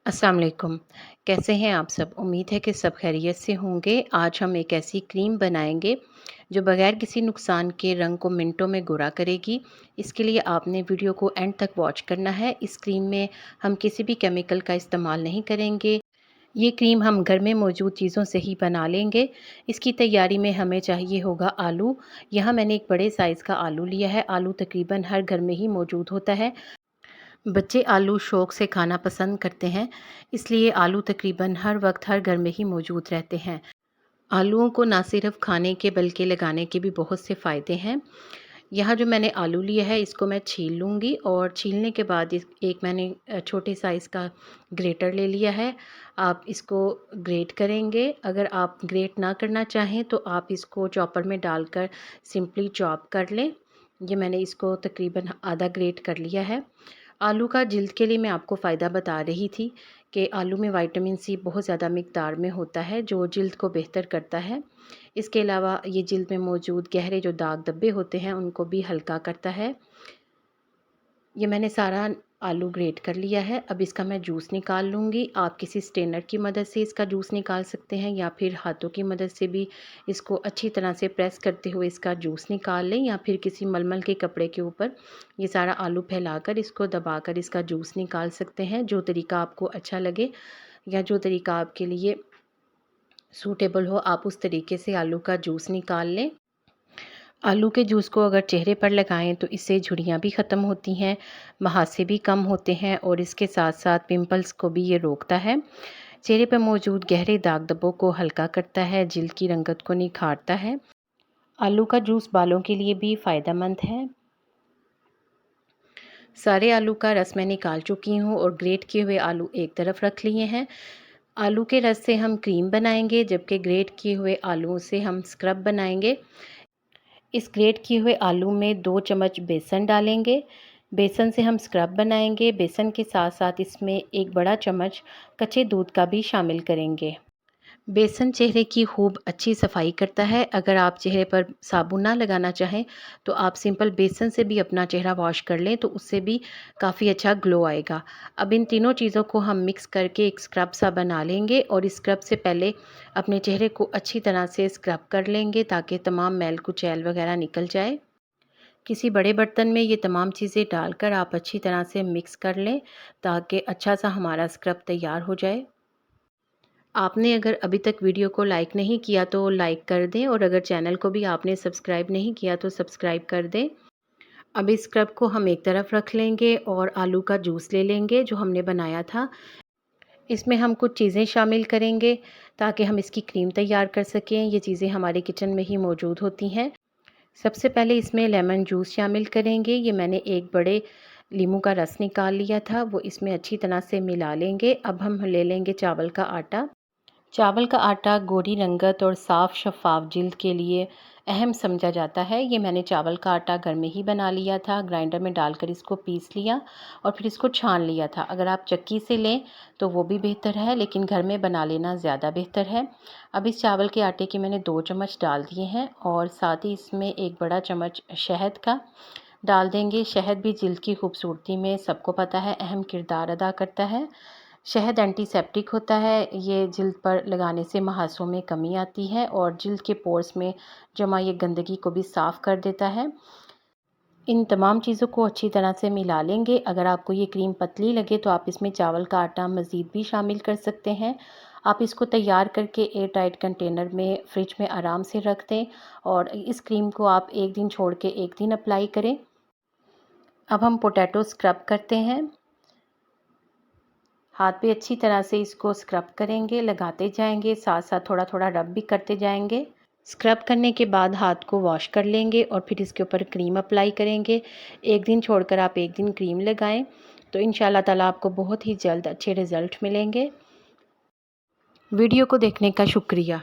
अस्सलाम वालेकुम। कैसे हैं आप सब? उम्मीद है कि सब खैरियत से होंगे। आज हम एक ऐसी क्रीम बनाएंगे जो बगैर किसी नुकसान के रंग को मिनटों में गोरा करेगी। इसके लिए आपने वीडियो को एंड तक वॉच करना है। इस क्रीम में हम किसी भी केमिकल का इस्तेमाल नहीं करेंगे। ये क्रीम हम घर में मौजूद चीज़ों से ही बना लेंगे। इसकी तैयारी में हमें चाहिए होगा आलू। यहाँ मैंने एक बड़े साइज़ का आलू लिया है। आलू तकरीबन हर घर में ही मौजूद होता है। बच्चे आलू शौक़ से खाना पसंद करते हैं, इसलिए आलू तकरीबन हर वक्त हर घर में ही मौजूद रहते हैं। आलूओं को ना सिर्फ खाने के बल्कि लगाने के भी बहुत से फ़ायदे हैं। यहाँ जो मैंने आलू लिया है इसको मैं छील लूँगी और छीलने के बाद एक मैंने छोटे साइज़ का ग्रेटर ले लिया है। आप इसको ग्रेट करेंगे। अगर आप ग्रेट ना करना चाहें तो आप इसको चॉपर में डालकर सिंपली चॉप कर लें। ये मैंने इसको तकरीबन आधा ग्रेट कर लिया है। आलू का जिल्द के लिए मैं आपको फ़ायदा बता रही थी कि आलू में विटामिन सी बहुत ज़्यादा मिक़दार में होता है जो जिल्द को बेहतर करता है। इसके अलावा ये जिल्द में मौजूद गहरे जो दाग धब्बे होते हैं उनको भी हल्का करता है। ये मैंने सारा आलू ग्रेट कर लिया है। अब इसका मैं जूस निकाल लूँगी। आप किसी स्ट्रेनर की मदद से इसका जूस निकाल सकते हैं या फिर हाथों की मदद से भी इसको अच्छी तरह से प्रेस करते हुए इसका जूस निकाल लें, या फिर किसी मलमल के कपड़े के ऊपर ये सारा आलू फैलाकर इसको दबाकर इसका जूस निकाल सकते हैं। जो तरीका आपको अच्छा लगे या जो तरीका आपके लिए सूटेबल हो, आप उस तरीके से आलू का जूस निकाल लें। आलू के जूस को अगर चेहरे पर लगाएं तो इससे झुर्रियाँ भी ख़त्म होती हैं, महासे भी कम होते हैं और इसके साथ साथ पिंपल्स को भी ये रोकता है। चेहरे पर मौजूद गहरे दाग धब्बों को हल्का करता है, जिल्द की रंगत को निखारता है। आलू का जूस बालों के लिए भी फ़ायदेमंद है। सारे आलू का रस मैं निकाल चुकी हूँ और ग्रेट किए हुए आलू एक तरफ रख लिए हैं। आलू के रस से हम क्रीम बनाएंगे, जबकि ग्रेट किए हुए आलूओं से हम स्क्रब बनाएंगे। इस ग्रेट किए हुए आलू में 2 चम्मच बेसन डालेंगे। बेसन से हम स्क्रब बनाएंगे। बेसन के साथ साथ इसमें एक बड़ा चम्मच कच्चे दूध का भी शामिल करेंगे। बेसन चेहरे की खूब अच्छी सफाई करता है। अगर आप चेहरे पर साबुन ना लगाना चाहें तो आप सिंपल बेसन से भी अपना चेहरा वॉश कर लें, तो उससे भी काफ़ी अच्छा ग्लो आएगा। अब इन तीनों चीज़ों को हम मिक्स करके एक स्क्रब सा बना लेंगे और इस स्क्रब से पहले अपने चेहरे को अच्छी तरह से स्क्रब कर लेंगे ताकि तमाम मैल कुचैल वगैरह निकल जाए। किसी बड़े बर्तन में ये तमाम चीज़ें डालकर आप अच्छी तरह से मिक्स कर लें ताकि अच्छा सा हमारा स्क्रब तैयार हो जाए। आपने अगर अभी तक वीडियो को लाइक नहीं किया तो लाइक कर दें, और अगर चैनल को भी आपने सब्सक्राइब नहीं किया तो सब्सक्राइब कर दें। अब इस स्क्रब को हम एक तरफ रख लेंगे और आलू का जूस ले लेंगे जो हमने बनाया था। इसमें हम कुछ चीज़ें शामिल करेंगे ताकि हम इसकी क्रीम तैयार कर सकें। ये चीज़ें हमारे किचन में ही मौजूद होती हैं। सबसे पहले इसमें लेमन जूस शामिल करेंगे। ये मैंने एक बड़े नींबू का रस निकाल लिया था, वो इसमें अच्छी तरह से मिला लेंगे। अब हम ले लेंगे चावल का आटा। चावल का आटा गोरी रंगत और साफ़ शफ़ाफ जिल्द के लिए अहम समझा जाता है। ये मैंने चावल का आटा घर में ही बना लिया था, ग्राइंडर में डालकर इसको पीस लिया और फिर इसको छान लिया था। अगर आप चक्की से लें तो वो भी बेहतर है, लेकिन घर में बना लेना ज़्यादा बेहतर है। अब इस चावल के आटे के मैंने 2 चम्मच डाल दिए हैं और साथ ही इसमें एक बड़ा चम्मच शहद का डाल देंगे। शहद भी जिल्द की खूबसूरती में सबको पता है अहम किरदार अदा करता है। शहद एंटीसेप्टिक होता है। ये जिल्द पर लगाने से महासों में कमी आती है और जिल्द के पोर्स में जमा ये गंदगी को भी साफ़ कर देता है। इन तमाम चीज़ों को अच्छी तरह से मिला लेंगे। अगर आपको ये क्रीम पतली लगे तो आप इसमें चावल का आटा मज़ीद भी शामिल कर सकते हैं। आप इसको तैयार करके एयर टाइट कंटेनर में फ्रिज में आराम से रख दें और इस क्रीम को आप एक दिन छोड़ के एक दिन अप्लाई करें। अब हम पोटैटो स्क्रब करते हैं। हाथ पे अच्छी तरह से इसको स्क्रब करेंगे, लगाते जाएंगे, साथ साथ थोड़ा थोड़ा रब भी करते जाएंगे। स्क्रब करने के बाद हाथ को वॉश कर लेंगे और फिर इसके ऊपर क्रीम अप्लाई करेंगे। एक दिन छोड़कर आप एक दिन क्रीम लगाएं तो इंशाल्लाह ताला आपको बहुत ही जल्द अच्छे रिज़ल्ट मिलेंगे। वीडियो को देखने का शुक्रिया।